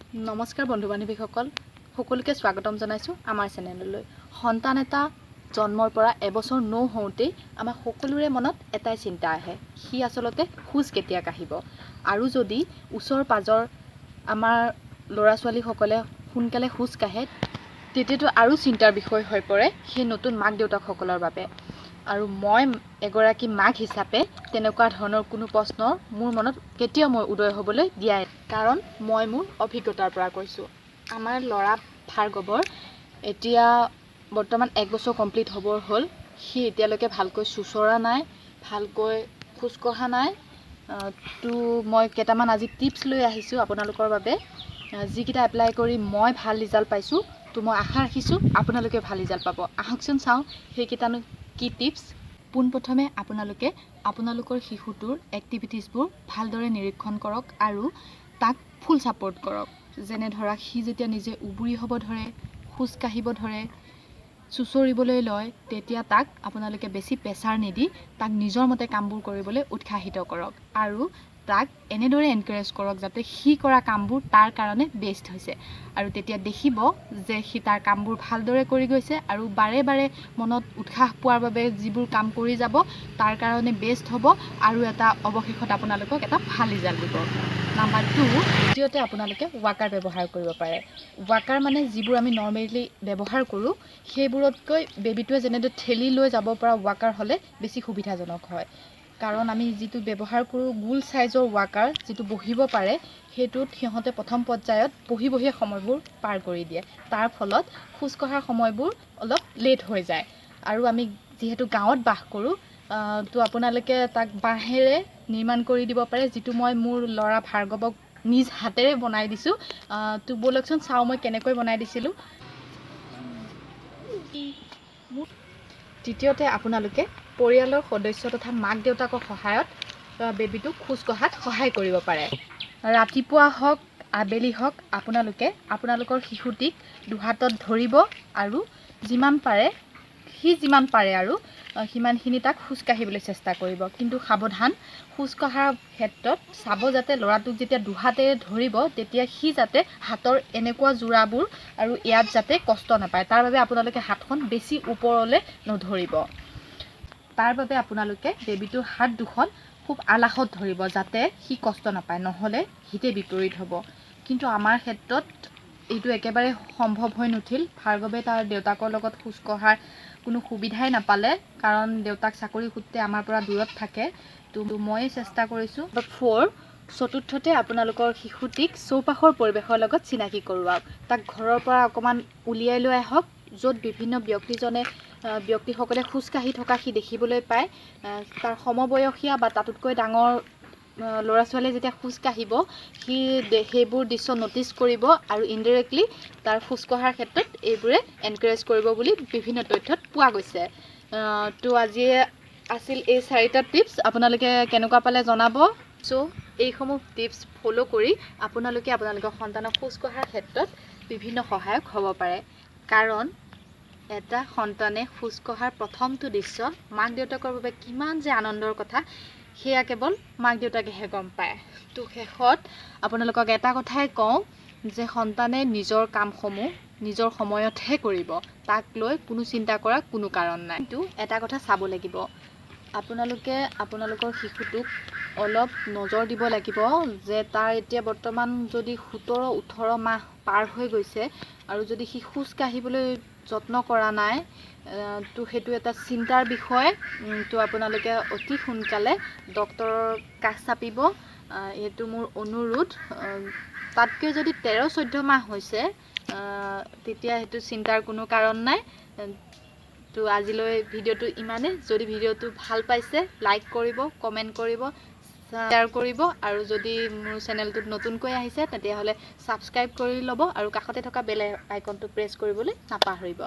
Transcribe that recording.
নমস্কাৰ বন্ধু বান্ধৱীসকল সকলোকে স্বাগতম জনাইছো আমাৰ চেনেললৈ। সন্তান এটা জন্মৰ পৰা এবছৰ নহওঁতেই আমাৰ সকলোৰে মনত এটাই চিন্তা আহে, সি আচলতে খোজ কেতিয়া কাঢ়িব। আৰু যদি ওচৰ পাজৰ আমাৰ ল'ৰা ছোৱালীসকলে সোনকালে খোজ কাঢ়ে তেতিয়াতো আৰু চিন্তাৰ বিষয় হৈ পৰে সেই নতুন মাক দেউতাকসকলৰ বাবে। আৰু মই এগৰাকী মাক হিচাপে তেনেকুৱা ধৰণৰ কোনো প্ৰশ্ন মোৰ মনত কেতিয়াও মই উদয় হ'বলৈ দিয়াই, কাৰণ মই মোৰ অভিজ্ঞতাৰ পৰা কৈছোঁ। আমাৰ ল'ৰা ভাৰ্গৱৰ এতিয়া বৰ্তমান 1 বছৰ কমপ্লিট হ'বৰ হ'ল। সি এতিয়ালৈকে ভালকৈ চুচৰা নাই, ভালকৈ খোজকঢ়া নাই। তো মই কেইটামান আজি টিপছ লৈ আহিছোঁ আপোনালোকৰ বাবে, যিকেইটা এপ্লাই কৰি মই ভাল ৰিজাল্ট পাইছোঁ। তো মই আশা ৰাখিছোঁ আপোনালোকে ভাল ৰিজাল্ট পাব। আহকচোন চাওঁ সেইকেইটানো কি টিপছ। পোনপ্ৰথমে আপোনালোকে আপোনালোকৰ শিশুটোৰ এক্টিভিটিছবোৰ ভালদৰে নিৰীক্ষণ কৰক আৰু তাক ফুল ছাপোৰ্ট কৰক। যেনে ধৰক সি যেতিয়া নিজে উবুৰি হ'ব ধৰে, খোজ কাঢ়িব ধৰে, চুচৰিবলৈ লয়, তেতিয়া তাক আপোনালোকে বেছি প্ৰেছাৰ নিদি তাক নিজৰ মতে কামবোৰ কৰিবলৈ উৎসাহিত কৰক আৰু তাক এনেদৰে এনকাৰেজ কৰক যাতে সি কৰা কামবোৰ তাৰ কাৰণে বেষ্ট হৈছে। আৰু তেতিয়া দেখিব যে সি তাৰ কামবোৰ ভালদৰে কৰি গৈছে আৰু বাৰে বাৰে মনত উৎসাহ পোৱাৰ বাবে যিবোৰ কাম কৰি যাব তাৰ কাৰণে বেষ্ট হ'ব আৰু এটা অৱশেষত আপোনালোকক এটা ভাল ৰিজাল্ট দিব। নাম্বাৰ 2, দ্বিতীয়তে আপোনালোকে ৱাকাৰ ব্যৱহাৰ কৰিব পাৰে। ৱাকাৰ মানে যিবোৰ আমি নৰ্মেলি ব্যৱহাৰ কৰোঁ সেইবোৰতকৈ বেবীটোৱে যেনেদৰে ঠেলি লৈ যাব পৰা ৱাকাৰ হ'লে বেছি সুবিধাজনক হয়। কাৰণ আমি যিটো ব্যৱহাৰ কৰোঁ গোল চাইজৰ ৱাকাৰ, যিটো বহিব পাৰে, সেইটোত সিহঁতে প্ৰথম পৰ্যায়ত বহি বহিয়ে সময়বোৰ পাৰ কৰি দিয়ে। তাৰ ফলত খোজকঢ়াৰ সময়বোৰ অলপ লেট হৈ যায়। আৰু আমি যিহেতু গাঁৱত বাস কৰোঁ, তো আপোনালোকে তাক বাঁহেৰে নিৰ্মাণ কৰি দিব পাৰে, যিটো মই মোৰ ল'ৰা ভাৰ্গৱক নিজ হাতেৰে বনাই দিছোঁ। তো ব'লকচোন চাওঁ মই কেনেকৈ বনাই দিছিলোঁ। তৃতীয়তে আপোনালোকে পৰিয়ালৰ সদস্য তথা মাক দেউতাকৰ সহায়ত বেবীটোক খোজ কঢ়াত সহায় কৰিব পাৰে। ৰাতিপুৱা হওক আবেলি হওক আপোনালোকে আপোনালোকৰ শিশুটিক দুহাতত ধৰিব আৰু যিমান পাৰে আৰু সিমানখিনি তাক খোজ কাঢ়িবলৈ চেষ্টা কৰিব। কিন্তু সাৱধান, খোজ কঢ়াৰ ক্ষেত্ৰত চাব যাতে ল'ৰাটোক যেতিয়া দুহাতেৰে ধৰিব তেতিয়া সি যাতে হাতৰ এনেকুৱা জোৰাবোৰ আৰু ইয়াত যাতে কষ্ট নাপায়, তাৰ বাবে আপোনালোকে হাতখন বেছি ওপৰলৈ নধৰিব। তাৰ বাবে আপোনালোকে বেবীটোৰ হাত দুখন খুব আলাসত ধৰিব যাতে সি কষ্ট নাপায়, নহ'লে হিতে বিপৰীত হ'ব। কিন্তু আমাৰ ক্ষেত্ৰত এইটো একেবাৰে সম্ভৱ হৈ নুঠিল। ভাৰ্গৱে তাৰ দেউতাকৰ লগত খোজ কঢ়াৰ কোনো সুবিধাই নাপালে, কাৰণ দেউতাক চাকৰি সূত্ৰে আমাৰ পৰা দূৰত থাকে। তো ময়ে চেষ্টা কৰিছোঁ। 4, চতুৰ্থতে আপোনালোকৰ শিশুটিক চৌপাশৰ পৰিৱেশৰ লগত চিনাকি কৰোৱাওক। তাক ঘৰৰ পৰা অকণমান উলিয়াই লৈ আহক, য'ত বিভিন্ন ব্যক্তিসকলে খোজকাঢ়ি থকা সি দেখিবলৈ পায়। তাৰ সমবয়সীয়া বা তাতোতকৈ ডাঙৰ ল'ৰা ছোৱালীয়ে যেতিয়া খোজ কাঢ়িব সি সেইবোৰ দৃশ্য ন'টিছ কৰিব আৰু ইনডাইৰেক্টলি তাৰ খোজ কঢ়াৰ ক্ষেত্ৰত এইবোৰে এনকাৰেজ কৰিব বুলি বিভিন্ন তথ্যত পোৱা গৈছে। তো আজি আছিল এই 4টা টিপছ। আপোনালোকে কেনেকুৱা পালে জনাব। চ' এইসমূহ টিপছ ফ'ল' কৰি আপোনালোকে আপোনালোকৰ সন্তানক খোজ কঢ়াৰ ক্ষেত্ৰত বিভিন্ন সহায়ক হ'ব পাৰে। কাৰণ এটা সন্তানে খোজ কঢ়াৰ প্ৰথমটো দৃশ্য মাক দেউতাকৰ বাবে কিমান যে আনন্দৰ কথা সেয়া কেৱল মাক দেউতাকেহে গম পায়। তো শেষত আপোনালোকক এটা কথাই কওঁ যে সন্তানে নিজৰ কামসমূহ নিজৰ সময়তহে কৰিব, তাক লৈ কোনো চিন্তা কৰাৰ কোনো কাৰণ নাই। কিন্তু এটা কথা চাব লাগিব, আপোনালোকে আপোনালোকৰ শিশুটোক অলপ নজৰ দিব লাগিব যে তাৰ এতিয়া বৰ্তমান যদি 17-18 মাহ পাৰ হৈ গৈছে আৰু যদি সি খোজ কাঢ়িবলৈ যত্ন কৰা নাই, তো সেইটো এটা চিন্তাৰ বিষয়। তো আপোনালোকে অতি সোনকালে ডক্তৰৰ কাষ চাপিব, এইটো মোৰ অনুৰোধ। তাতকৈ যদি 13-14 মাহ হৈছে তেতিয়া সেইটো চিন্তাৰ কোনো কাৰণ নাই। তো আজিলৈ ভিডিঅ'টো ইমানেই। যদি ভিডিঅ'টো ভাল পাইছে লাইক কৰিব, কমেণ্ট কৰিব, শ্বেয়াৰ কৰিব আৰু যদি মোৰ চেনেলটোত নতুনকৈ আহিছে তেতিয়াহ'লে ছাবস্ক্ৰাইব কৰি ল'ব আৰু কাষতে থকা বেল আইকনটো প্ৰেছ কৰিবলৈ নাপাহৰিব।